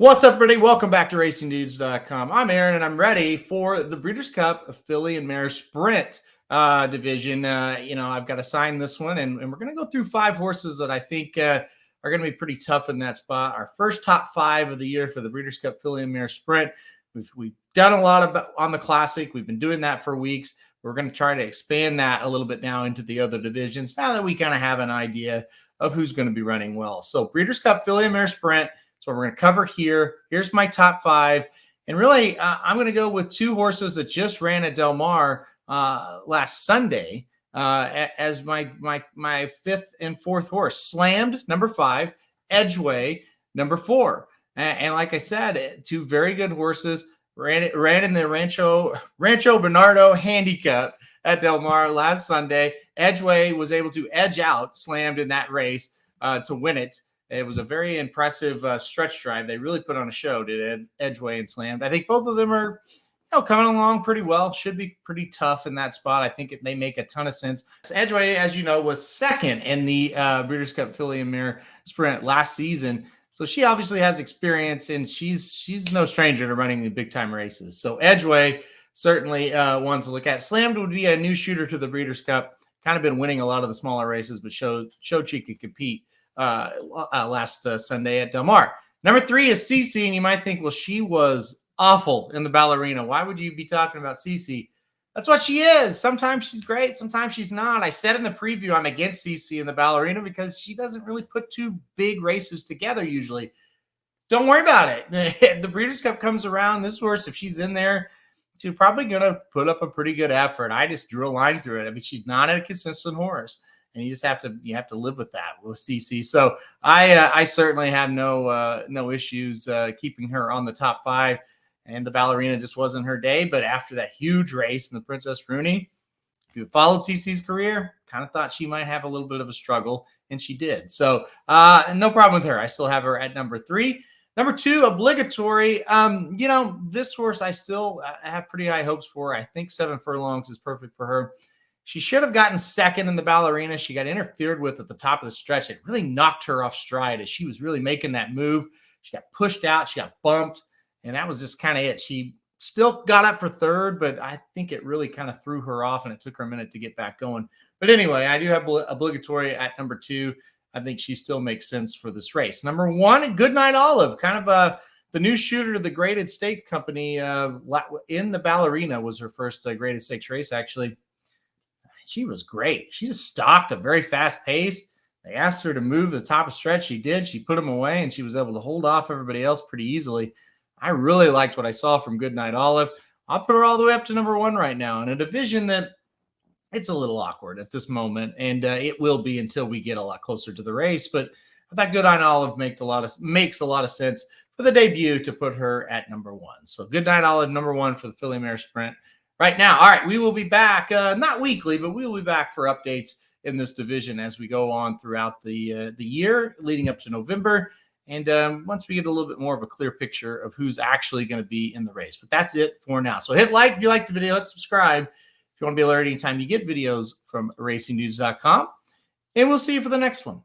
What's up, everybody? Welcome back to RacingDudes.com. I'm Aaron, and I'm ready for the Breeders' Cup Filly and Mare Sprint division. I've got to sign this one, and we're going to go through 5 horses that I think are going to be pretty tough in that spot. Our first top 5 of the year for the Breeders' Cup Filly and Mare Sprint. We've done a lot on the Classic. We've been doing that for weeks. We're going to try to expand that a little bit now into the other divisions, now that we kind of have an idea of who's going to be running well. So Breeders' Cup Filly and Mare Sprint. So we're going to cover here. Here's my top 5. And really, I'm going to go with 2 horses that just ran at Del Mar last Sunday as my 5th and 4th horse. Slammed, number 5. Edgeway, number 4. And like I said, 2 very good horses. Ran in the Rancho Bernardo Handicap at Del Mar last Sunday. Edgeway was able to edge out Slammed in that race to win it. It was a very impressive stretch drive. They really put on a show, did Edgeway and Slammed. I think both of them are coming along pretty well. Should be pretty tough in that spot. I think they make a ton of sense. Edgeway, as you know, was 2nd in the Breeders' Cup Filly and Mare Sprint last season. So she obviously has experience, and she's no stranger to running the big-time races. So Edgeway certainly one to look at. Slammed would be a new shooter to the Breeders' Cup. Kind of been winning a lot of the smaller races, but showed she could compete last Sunday at Del Mar. Number 3 is Ceice, and you might think, well, she was awful in the Ballerina. Why would you be talking about Ceice? That's what she is. Sometimes she's great, sometimes she's not. I said in the preview I'm against Ceice in the Ballerina because she doesn't really put 2 big races together usually. Don't worry about it. The Breeders' Cup comes around. This horse, if she's in there, she's probably going to put up a pretty good effort. I just drew a line through it. I mean, she's not a consistent horse. And you just have to live with that with Ceice. So I certainly have no issues keeping her on the top 5. And the Ballerina just wasn't her day. But after that huge race in the Princess Rooney, if you followed Ceice's career, kind of thought she might have a little bit of a struggle, and she did. So no problem with her. I still have her at number 3. Number 2, Obligatory. This horse I still have pretty high hopes for. I think 7 furlongs is perfect for her. She should have gotten 2nd in the Ballerina. She got interfered with at the top of the stretch. It really knocked her off stride as she was really making that move. She got pushed out. She got bumped. And that was just kind of it. She still got up for 3rd, but I think it really kind of threw her off, and it took her a minute to get back going. But anyway, I do have Obligatory at number 2. I think she still makes sense for this race. Number 1, Goodnight Olive, kind of the new shooter to the Graded Stakes Company in the Ballerina was her first Graded Stakes race, actually. She was great. She just stalked a very fast pace. They asked her to move the top of stretch. She did. She put them away, and she was able to hold off everybody else pretty easily. I really liked what I saw from Goodnight Olive. I'll put her all the way up to number 1 right now in a division that it's a little awkward at this moment, and it will be until we get a lot closer to the race. But I thought Goodnight Olive makes a lot of sense for the debut to put her at number 1. So Goodnight Olive, number 1 for the Filly Mare Sprint right now. All right, we will be back, not weekly, but we will be back for updates in this division as we go on throughout the year leading up to November. And once we get a little bit more of a clear picture of who's actually going to be in the race. But that's it for now. So hit like if you like the video. Hit subscribe if you want to be alerted anytime you get videos from RacingDudes.com. And we'll see you for the next one.